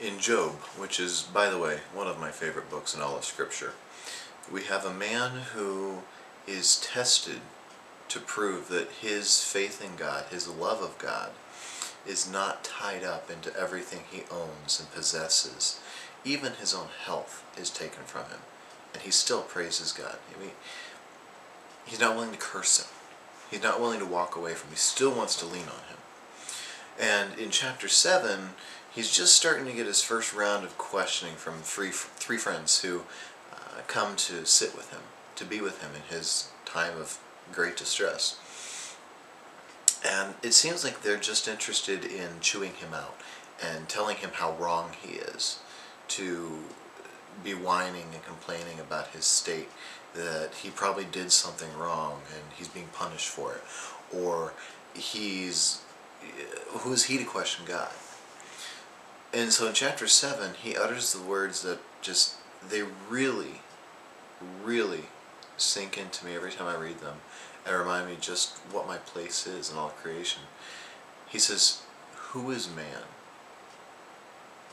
In Job, which is, by the way, one of my favorite books in all of Scripture, we have a man who is tested to prove that his faith in God, his love of God, is not tied up into everything he owns and possesses. Even his own health is taken from him, and he still praises God. I mean, he's not willing to curse him. He's not willing to walk away from him. He still wants to lean on him. And in chapter 7, he's just starting to get his first round of questioning from three friends who come to sit with him, to be with him in his time of great distress. And it seems like they're just interested in chewing him out and telling him how wrong he is, to be whining and complaining about his state, that he probably did something wrong and he's being punished for it, or who is he to question God? And so in chapter 7, he utters the words that they really, really sink into me every time I read them and remind me just what my place is in all creation. He says, "Who is man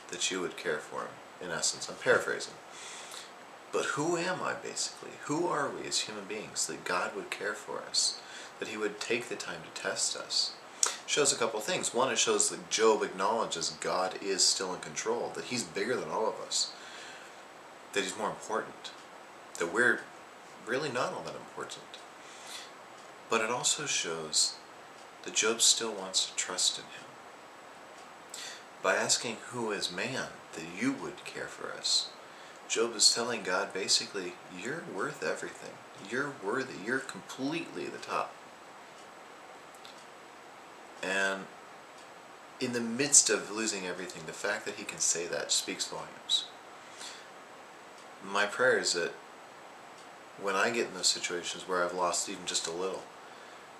that you would care for him?" In essence, I'm paraphrasing. But who am I, basically? Who are we as human beings that God would care for us? That he would take the time to test us? It shows a couple things. One, it shows that Job acknowledges God is still in control, that he's bigger than all of us, that he's more important, that we're really not all that important. But it also shows that Job still wants to trust in him. By asking, "Who is man that you would care for us?" Job is telling God, basically, you're worth everything. You're worthy. You're completely the top. And in the midst of losing everything, the fact that he can say that speaks volumes. My prayer is that when I get in those situations where I've lost even just a little,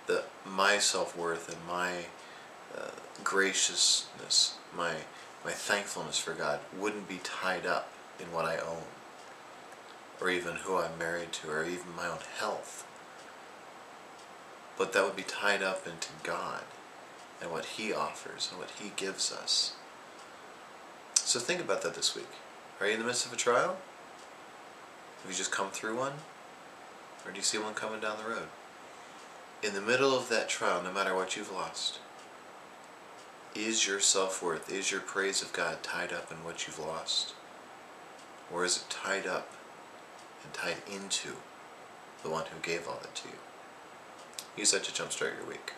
that my self-worth and my graciousness, my thankfulness for God wouldn't be tied up in what I own, or even who I'm married to, or even my own health, but that would be tied up into God and what he offers and what he gives us. So think about that this week. Are you in the midst of a trial? Have you just come through one? Or do you see one coming down the road? In the middle of that trial, no matter what you've lost, is your self-worth, is your praise of God tied up in what you've lost? Or is it tied up and tied into the one who gave all that to you? Use that to jumpstart your week.